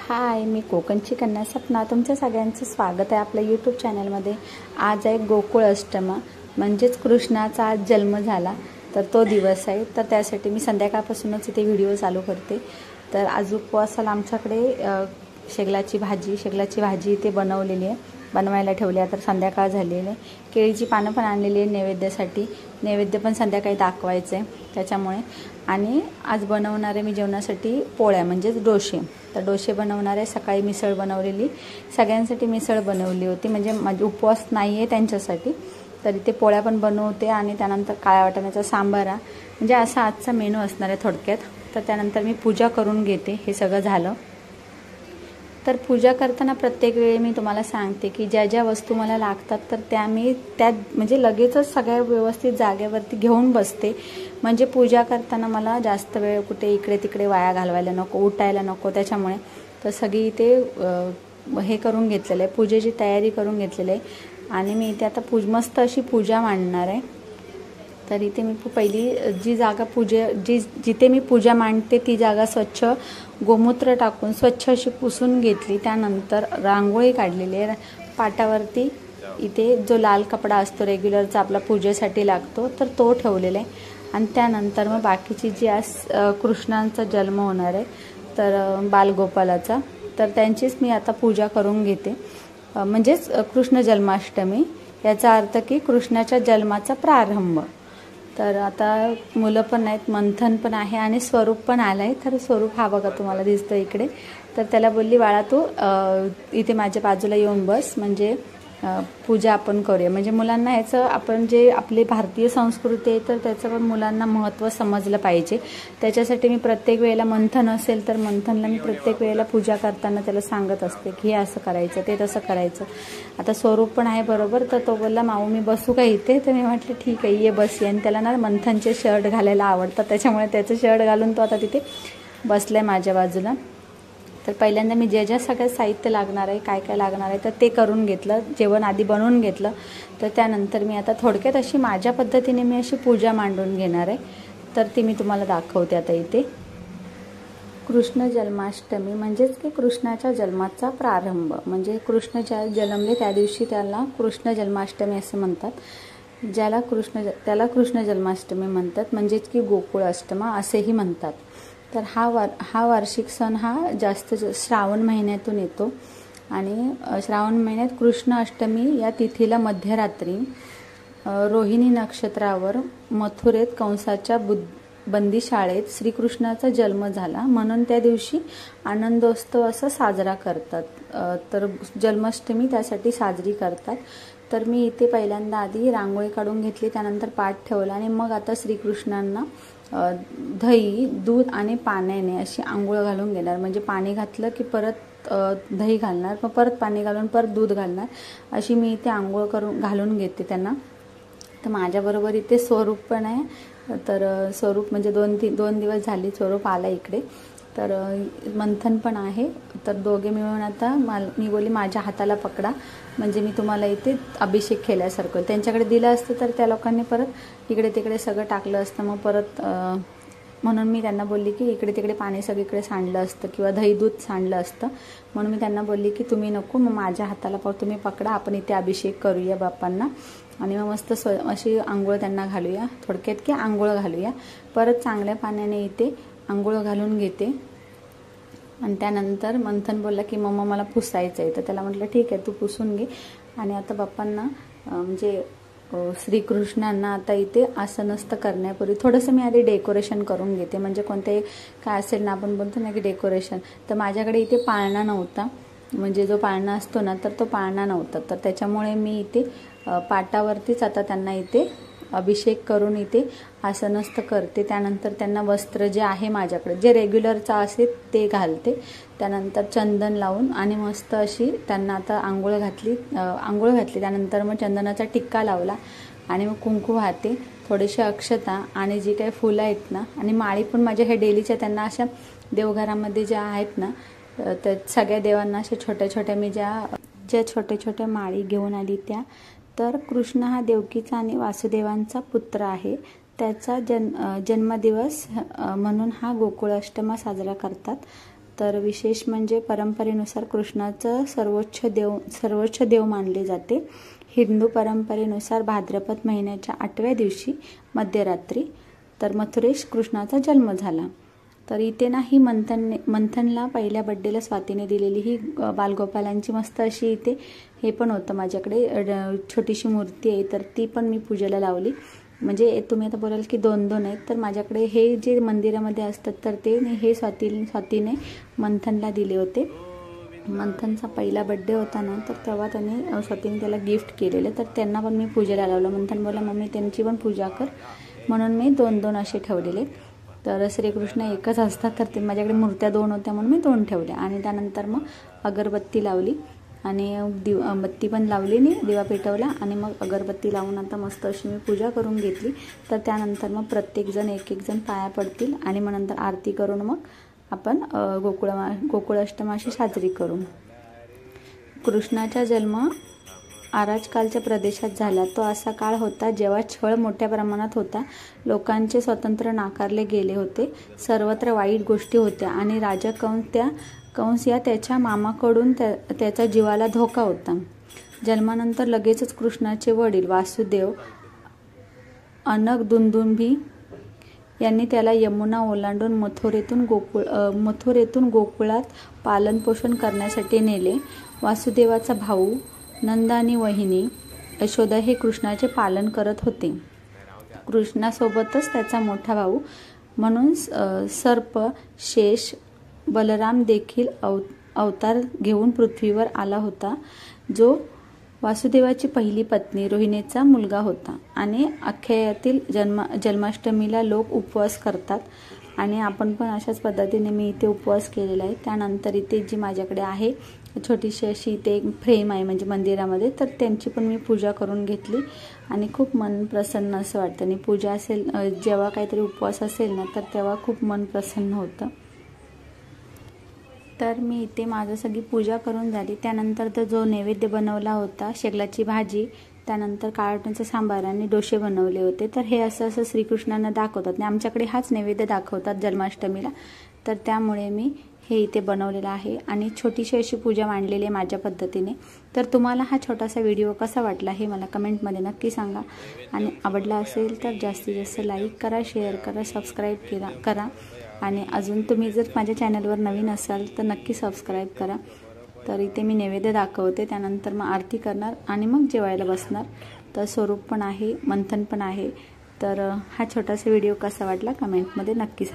हाय, मी कोकणची कन्या सपना तुमच्या सगळ्यांचं स्वागत आहे आपल्या यूट्यूब चॅनलमध्ये। आज आहे गोकुळ अष्टमा, म्हणजेच कृष्णाचा आज जन्म झाला तर तो दिवस आहे। तर त्यासाठी मी संध्याकाळपासूनच इथे व्हिडिओ चालू करते। तर आज उपवासाला आमच्याकडे शेगलाची भाजी इथे बनवलेली आहे, बनवायला ठेवली आहे। तर संध्याकाळ झालेली आहे, केळीची पानं पण आणलेली आहे नैवेद्यासाठी। नैवेद्य पण संध्याकाळी दाखवायचं आहे त्याच्यामुळे। आणि आज बनवणार आहे मी जेवणासाठी पोळ्या म्हणजेच डोसे। तर डोसे बनवणार आहे। सकाळी मिसळ बनवलेली, सगळ्यांसाठी मिसळ बनवली होती, म्हणजे माझे उपवास नाही आहे त्यांच्यासाठी। तरी ते पोळ्या पण बनवते आणि त्यानंतर काळ्या वाटाण्याचा सांबार, म्हणजे असा आजचा मेनू असणार आहे थोडक्यात। तर त्यानंतर मी पूजा करून घेते। हे सगळं झालं तर पूजा करताना प्रत्येक वेळी मी तुम्हाला सांगते की ज्या ज्या वस्तू मला लागतात तर त्या मी म्हणजे लगेचच सगळ्या व्यवस्थित जागेवरती घेऊन बसते, म्हणजे पूजा करताना मला जास्त वेळ कुठे इकडे तिकडे वाया घालवायला नको, उठायला नको। त्याच्यामुळे तर सगळी इथे हे करून घेतलेलं आहे, पूजेची तयारी करून घेतलेली आहे। आणि मी इथे आता मस्त अशी पूजा मांडणार आहे। तर इथे मी पहिली जी जागा जिथे मी पूजा मांडते ती जागा स्वच्छ गोमूत्र टाकून स्वच्छ अशी पुसून घेतली। त्यानंतर रांगोळी काढलेली आहे पाटावरती। इथे जो लाल कपडा असतो रेग्युलरचा आपला पूजेसाठी लागतो तर तो ठेवलेला आहे। आणि त्यानंतर मग बाकीची जी आज कृष्णांचा जन्म होणार आहे तर बालगोपालाचा, तर त्यांचीच मी आता पूजा करून घेते। म्हणजेच कृष्ण जन्माष्टमी, याचा अर्थ की कृष्णाच्या जन्माचा प्रारंभ। तर आता मुलं पण आहेत, मंथन पण आहे आणि स्वरूप पण आलं आहे। तर स्वरूप हा बघा तुम्हाला दिसतो इकडे। तर त्याला बोलली बाळा तू इथे माझ्या बाजूला येऊन बस, म्हणजे पूजा आपण करूया। म्हणजे मुलांना ह्याचं आपण जे आपली भारतीय संस्कृती आहे तर त्याचं पण मुलांना महत्त्व समजलं पाहिजे। त्याच्यासाठी मी प्रत्येक वेळेला मंथन असेल तर मंथनला मी प्रत्येक वेळेला पूजा करताना त्याला सांगत असते की हे असं करायचं, ते तसं करायचं। आता स्वरूप पण आहे बरोबर, तर तो बोलला माऊ मी बसू का इथे? तर मी म्हटलं ठीक आहे ये बस ये। आणि त्याला ना मंथनचे शर्ट घालायला आवडतात, त्याच्यामुळे त्याचं शर्ट घालून तो आता तिथे बसलाय माझ्या बाजूला। तर पहिल्यांदा मी ज्या सगळं साहित्य लागणार आहे, काय काय लागणार आहे तर ते करून घेतलं, जेवण आधी बनवून घेतलं। तर त्यानंतर मी आता थोडक्यात अशी माझ्या पद्धतीने मी अशी पूजा मांडून घेणार आहे, तर ती मी तुम्हाला दाखवते आता इथे। कृष्ण जन्माष्टमी म्हणजेच की कृष्णाच्या जन्माचा प्रारंभ, म्हणजे कृष्ण ज्या जन्मले त्या दिवशी त्याला कृष्ण जन्माष्टमी असं म्हणतात। त्याला कृष्ण जन्माष्टमी म्हणतात, म्हणजेच की गोकुळ अष्टमा असेही म्हणतात। तर हा वार्षिक सण हा जास्त श्रावण महिन्यातून येतो। आणि श्रावण महिन्यात कृष्ण अष्टमी या तिथीला मध्यरात्री रोहिणी नक्षत्रावर मथुरेत कंसाच्या बंदीशाळेत श्रीकृष्णाचा जन्म झाला, म्हणून त्या दिवशी आनंदोत्सव असा साजरा करतात। तर जन्माष्टमी त्यासाठी साजरी करतात। तर मी इथे पहिल्यांदा आधी रांगोळी काढून घेतली, त्यानंतर पाठ ठेवला आणि मग आता श्रीकृष्णांना दही, दूध आणि पाण्याने अशी आंघोळ घालून घेणार। म्हणजे पाणी घातलं की परत दही घालणार, मग परत पाणी घालून परत दूध घालणार, अशी मी इथे आंघोळ घालून घेते त्यांना। तर माझ्याबरोबर इथे स्वरूप पण आहे। तर स्वरूप म्हणजे दोन दिवस झाली स्वरूप आला इकडे। तर मंथन पण आहे। तर दोघे मिळून आता मी बोलली माझ्या हाताला पकडा, म्हणजे मी तुम्हाला इथे अभिषेक केल्यासारखं। त्यांच्याकडे दिलं असतं तर त्या लोकांनी परत इकडे तिकडे सगळं टाकलं असतं, मग परत म्हणून मी त्यांना बोलली की इकडे तिकडे पाणी सगळीकडे सांडलं असतं किंवा दही दूध सांडलं असतं। म्हणून मी त्यांना बोलली की तुम्ही नको, मग माझ्या हाताला तुम्ही पकडा, आपण इथे अभिषेक करूया बाप्पांना। आणि मग मस्त अशी आंघोळ त्यांना घालूया, थोडक्यात की आंघोळ घालूया। परत चांगल्या पाण्याने इथे आंघोळ घालून घेते। आणि त्यानंतर मंथन बोलला की मम्मा मला पुसायचं आहे, तर त्याला म्हटलं ठीक आहे तू पुसून घे। आणि आता बाप्पांना म्हणजे श्रीकृष्णांना आता इथे आसनस्थ करण्यापूर्वी थोडंसं मी आधी डेकोरेशन करून घेते। म्हणजे कोणते काय असेल ना, आपण बोलतो ना की डेकोरेशन, तर माझ्याकडे इथे पाळणा नव्हता, म्हणजे जो पाळणा असतो ना तर तो पाळणा नव्हता। तर त्याच्यामुळे मी इथे पाटावरतीच आता त्यांना इथे अभिषेक करून इथे आसनस्थ करते। त्यानंतर त्यांना वस्त्र जे आहे माझ्याकडे जे रेग्युलरचं असेल ते घालते, त्यानंतर चंदन लावून आणि मस्त अशी त्यांना आता आंघोळ घातली। त्यानंतर मग चंदनाचा टिक्का लावला आणि मग कुंकू वाहते, थोडेसे अक्षता आणि जी काही फुलं आहेत ना, आणि माळी पण माझ्या ह्या डेलीच्या त्यांना अशा देवघरामध्ये ज्या आहेत ना तर सगळ्या देवांना अशा छोट्या छोट्या मी ज्या छोट्या छोट्या माळी घेऊन आली त्या। तर कृष्ण हा देवकीचा आणि वासुदेवांचा पुत्र आहे, त्याचा जन्मदिवस म्हणून हा गोकुळ अष्टमा साजरा करतात। तर विशेष म्हणजे परंपरेनुसार कृष्णाचं सर्वोच्च देव मानले जाते। हिंदू परंपरेनुसार भाद्रपद महिन्याच्या 8व्या दिवशी मध्यरात्री तर मथुरेश कृष्णाचा जन्म झाला। तर इथे ना ही मंथनला पहिल्या बर्थडेला स्वातीने दिलेली ही बालगोपालांची मस्त अशी इथे हे पण होतं माझ्याकडे छोटीशी मूर्ती आहे, तर ती पण मी पूजेला लावली। म्हणजे तुम्ही आता बोलाल की 2-2 आहेत, तर माझ्याकडे हे जे मंदिरामध्ये असतात तर ते हे स्वातीने मंथनला दिले होते। मंथनचा पहिला बर्थडे होता ना, तर तेव्हा त्याने स्वातीने त्याला गिफ्ट केलेलं, तर त्यांना पण मी पूजेला लावलं। मंथन बोला मम्मी त्यांची पण पूजा कर, म्हणून मी 2-2 असे ठेवलेले। तर श्रीकृष्ण एकच असतात, तर ते माझ्याकडे मूर्त्या 2 होत्या म्हणून मी 2 ठेवल्या। आणि त्यानंतर मग अगरबत्ती लावली आणि बत्ती पण लावली, नाही दिवा पेटवला आणि मग अगरबत्ती लावून आता मस्त अशी मी पूजा करून घेतली। तर त्यानंतर मग प्रत्येकजण एक जण पाया पडतील आणि मग नंतर आरती करून मग आपण गोकुळाष्टमी साजरी करू। कृष्णाचा जन्म आराजकालच्या प्रदेशात झाला। तो असा काळ होता जेव्हा छळ मोठ्या प्रमाणात होता, लोकांचे स्वातंत्र्य नाकारले गेले होते, सर्वत्र वाईट गोष्टी होत्या आणि राजा कंस या त्याच्या मामाकडून त्याच्या जीवाला धोका होता। जन्मानंतर लगेचच कृष्णाचे वडील वासुदेव अनक दुंदुभी यांनी त्याला यमुना ओलांडून मथुरेतून गोकुळात पालनपोषण करण्यासाठी नेले। वासुदेवाचा भाऊ नंद आणि वहिनी यशोदा हे कृष्णाचे पालन करत होते। कृष्णासोबतच त्याचा मोठा भाऊ म्हणून सर्प शेष बलराम देखील अवतार घेऊन पृथ्वीवर आला होता, जो वासुदेवाची पहिली पत्नी रोहिणीचा मुलगा होता। आणि अख्यायातील जन्माष्टमीला लोक उपवास करतात आणि आपण पण अशाच पद्धतीने मी इथे उपवास केलेला आहे। त्यानंतर इथे जी माझ्याकडे आहे छोटीशी अशी इथे एक फ्रेम आहे म्हणजे मंदिरामध्ये, तर त्यांची पण मी पूजा करून घेतली आणि खूप मन प्रसन्न असं वाटतं। आणि पूजा असेल जेव्हा काहीतरी उपवास असेल ना, तर तेव्हा खूप मन प्रसन्न होतं। तर मी इथे माझं सगळी पूजा करून झाली। त्यानंतर तर जो नैवेद्य बनवला होता शेगलाची भाजी, त्यानंतर काळवटाचं सांबार आणि डोसे बनवले होते, तर हे असं श्रीकृष्णांना दाखवतात आणि आमच्याकडे हाच नैवेद्य दाखवतात जन्माष्टमीला, तर त्यामुळे मी हे इथे बनवलेलं आहे आणि छोटीशी अशी पूजा मांडलेली आहे माझ्या पद्धतीने। तर तुम्हाला हा छोटासा व्हिडिओ कसा वाटला हे मला कमेंटमध्ये नक्की सांगा आणि आवडला असेल तर जास्तीत जास्त लाईक करा, शेअर करा, सबस्क्राईब करा आणि अजून तुम्ही जर माझ्या चॅनलवर नवीन असाल तर नक्की सबस्क्राईब करा। तर इथे मी नैवेद्य दाखवते, त्यानंतर मग आरती करणार आणि मग जेवायला बसणार। तर स्वरूप पण आहे, मंथन पण आहे। तर हा छोटासा व्हिडिओ कसा वाटला कमेंटमध्ये नक्की सांगा।